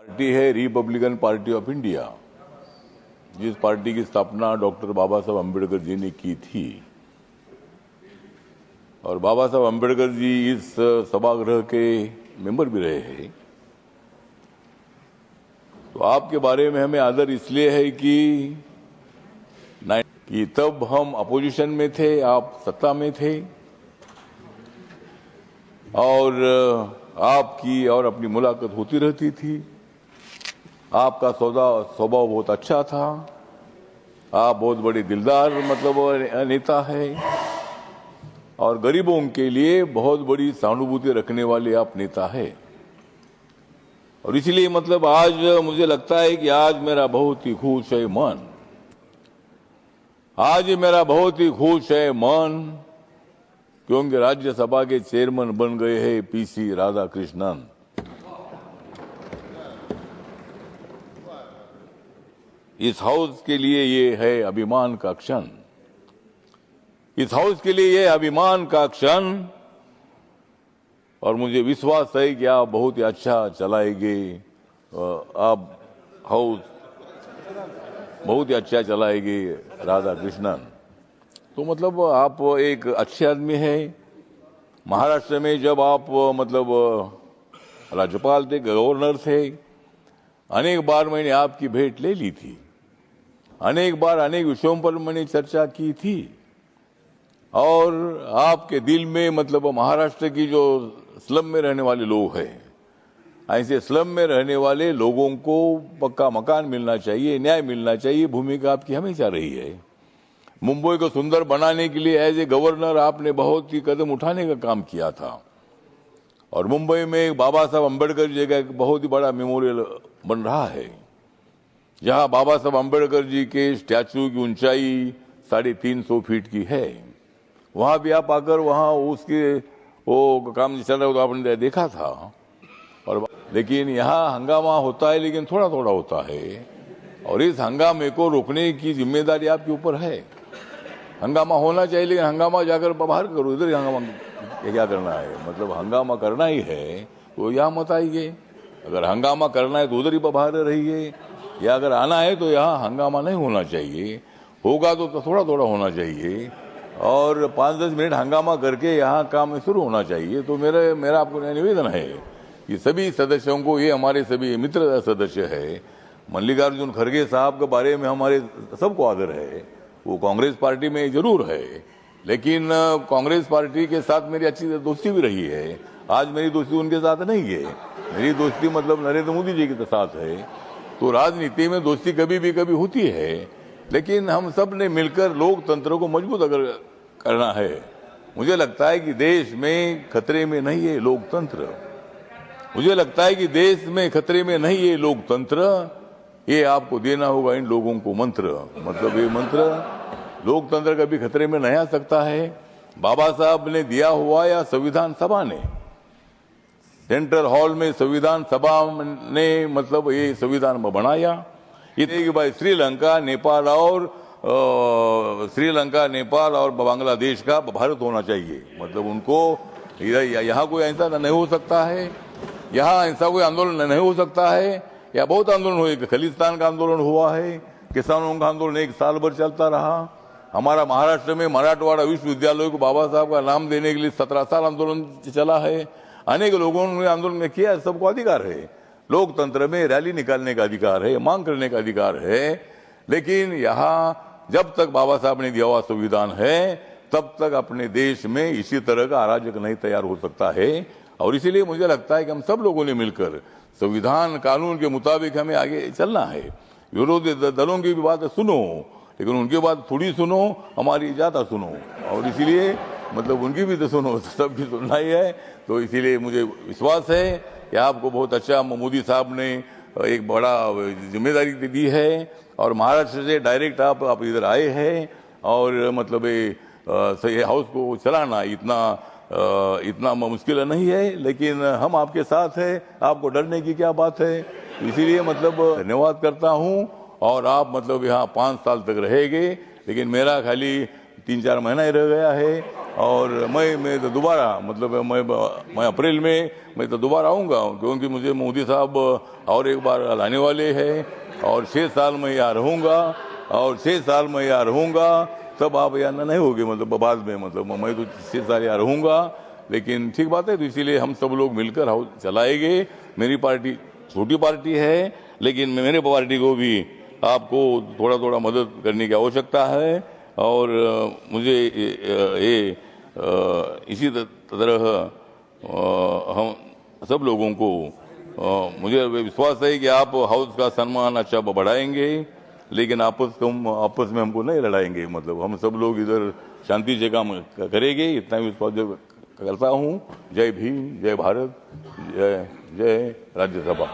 Party है Republican party of India, जिस party की स्थापना डॉक्टर बाबा साहब अम्बेडकर जी ने की थी। और बाबा साहब अम्बेडकर जी इस सभागृह के मेंबर भी रहे हैं। तो आपके बारे में हमें आदर इसलिए है कि तब हम अपोजिशन में थे, आप सत्ता में थे, और आपकी और अपनी मुलाकात होती रहती थी। आपका स्वभाव बहुत अच्छा था। आप बहुत बड़े दिलदार नेता है और गरीबों के लिए बहुत बड़ी सहानुभूति रखने वाले आप नेता है। और इसलिए आज मुझे लगता है कि आज मेरा बहुत ही खुश है मन। आज मेरा बहुत ही खुश है मन, क्योंकि राज्यसभा के चेयरमैन बन गए हैं पीसी राधाकृष्णन। इस हाउस के लिए ये है अभिमान का क्षण। इस हाउस के लिए ये अभिमान का क्षण, और मुझे विश्वास है कि आप बहुत ही अच्छा चलाएंगे। आप हाउस बहुत ही अच्छा चलाएंगे राधाकृष्णन। तो आप एक अच्छे आदमी हैं। महाराष्ट्र में जब आप राज्यपाल थे, गवर्नर थे, अनेक बार मैंने आपकी भेंट ले ली थी। अनेक बार अनेक विषयों पर मैंने चर्चा की थी। और आपके दिल में महाराष्ट्र की जो स्लम में रहने वाले लोग हैं, ऐसे स्लम में रहने वाले लोगों को पक्का मकान मिलना चाहिए, न्याय मिलना चाहिए, भूमिका आपकी हमेशा रही है। मुंबई को सुंदर बनाने के लिए एज ए गवर्नर आपने बहुत ही कदम उठाने का काम किया था। और मुंबई में बाबा साहब अम्बेडकर जी का एक बहुत ही बड़ा मेमोरियल बन रहा है, जहां बाबा साहब अम्बेडकर जी के स्टैचू की ऊंचाई 350 फीट की है। वहां भी आप आकर वहां उसके वो काम चल रहा हो तो आपने देखा था। और लेकिन यहाँ हंगामा होता है, लेकिन थोड़ा थोड़ा होता है, और इस हंगामे को रोकने की जिम्मेदारी आपके ऊपर है। हंगामा होना चाहिए, लेकिन हंगामा जाकर बाहर करो। इधर हंगामा क्या करना है? हंगामा करना ही है तो यहाँ मत आइए। अगर हंगामा करना है तो उधर ही बाहर रहिए, या अगर आना है तो यहाँ हंगामा नहीं होना चाहिए। होगा तो थोड़ा थोड़ा होना चाहिए, और 5-10 मिनट हंगामा करके यहाँ काम शुरू होना चाहिए। तो मेरा आपको निवेदन है कि सभी सदस्यों को, ये हमारे सभी मित्र सदस्य है, मल्लिकार्जुन खड़गे साहब के बारे में हमारे सबको आदर है। वो कांग्रेस पार्टी में जरूर है, लेकिन कांग्रेस पार्टी के साथ मेरी अच्छी दोस्ती भी रही है। आज मेरी दोस्ती उनके साथ नहीं है, मेरी दोस्ती नरेंद्र मोदी जी के साथ है। तो राजनीति में दोस्ती कभी होती है, लेकिन हम सब ने मिलकर लोकतंत्र को मजबूत अगर करना है। मुझे लगता है कि देश में खतरे में नहीं है लोकतंत्र। मुझे लगता है कि देश में खतरे में नहीं है लोकतंत्र। ये आपको देना होगा इन लोगों को मंत्र। ये मंत्र, लोकतंत्र कभी खतरे में नहीं आ सकता है। बाबा साहब ने दिया हुआ, या संविधान सभा ने, सेंट्रल हॉल में संविधान सभा ने ये संविधान बनाया। ये कि भाई श्रीलंका, नेपाल और बांग्लादेश का भारत होना चाहिए। उनको यहाँ कोई ऐसा नहीं हो सकता है, यहाँ ऐसा कोई आंदोलन नहीं हो सकता है। या बहुत आंदोलन हुए, खलिस्तान का आंदोलन हुआ है, किसानों का आंदोलन 1 साल भर चलता रहा। हमारा महाराष्ट्र में मराठवाड़ा विश्वविद्यालय को बाबा साहब का नाम देने के लिए 17 साल आंदोलन चला है। अनेक लोगों ने आंदोलन किया। सबको अधिकार है, लोकतंत्र में रैली निकालने का अधिकार है, मांग करने का अधिकार है। लेकिन यहाँ जब तक बाबा साहब ने दिया हुआ संविधान है, तब तक अपने देश में इसी तरह का अराजक नहीं तैयार हो सकता है। और इसीलिए मुझे लगता है कि हम सब लोगों ने मिलकर संविधान कानून के मुताबिक हमें आगे चलना है। विरोधी दलों की भी बात सुनो, लेकिन उनकी बात थोड़ी सुनो, हमारी ज्यादा सुनो। और इसीलिए उनकी भी तो सुनो, सबकी सुनना ही है। तो इसीलिए मुझे विश्वास है कि आपको बहुत अच्छा मोदी साहब ने एक बड़ा जिम्मेदारी दी है, और महाराष्ट्र से डायरेक्ट आप इधर आए हैं। और ये हाउस को चलाना इतना मुश्किल नहीं है, लेकिन हम आपके साथ हैं। आपको डरने की क्या बात है? इसीलिए धन्यवाद करता हूं। और आप यहाँ 5 साल तक रहेंगे, लेकिन मेरा खाली 3-4 महीना ही रह गया है। और मैं तो दोबारा मतलब मैं अप्रैल में मैं तो दोबारा आऊँगा, क्योंकि मुझे मोदी साहब और एक बार लाने वाले हैं और 6 साल मैं यहाँ रहूँगा और 6 साल मैं यहाँ रहूँगा, तब आप यहाँ नहीं होगे मतलब बाद में, मतलब मैं तो 6 साल यहाँ रहूँगा। लेकिन ठीक बात है, तो इसीलिए हम सब लोग मिलकर हाउस चलाएंगे। मेरी पार्टी छोटी पार्टी है, लेकिन मेरे पार्टी को भी आपको थोड़ा थोड़ा मदद करने की आवश्यकता है। और मुझे इसी तरह हम सब लोगों को मुझे विश्वास है कि आप हाउस का सम्मान अच्छा बढ़ाएंगे, लेकिन आपस में हमको नहीं लड़ाएंगे। मतलब हम सब लोग इधर शांति से काम करेंगे, इतना विश्वास करता हूँ। जय भीम, जय भारत, जय जय राज्यसभा।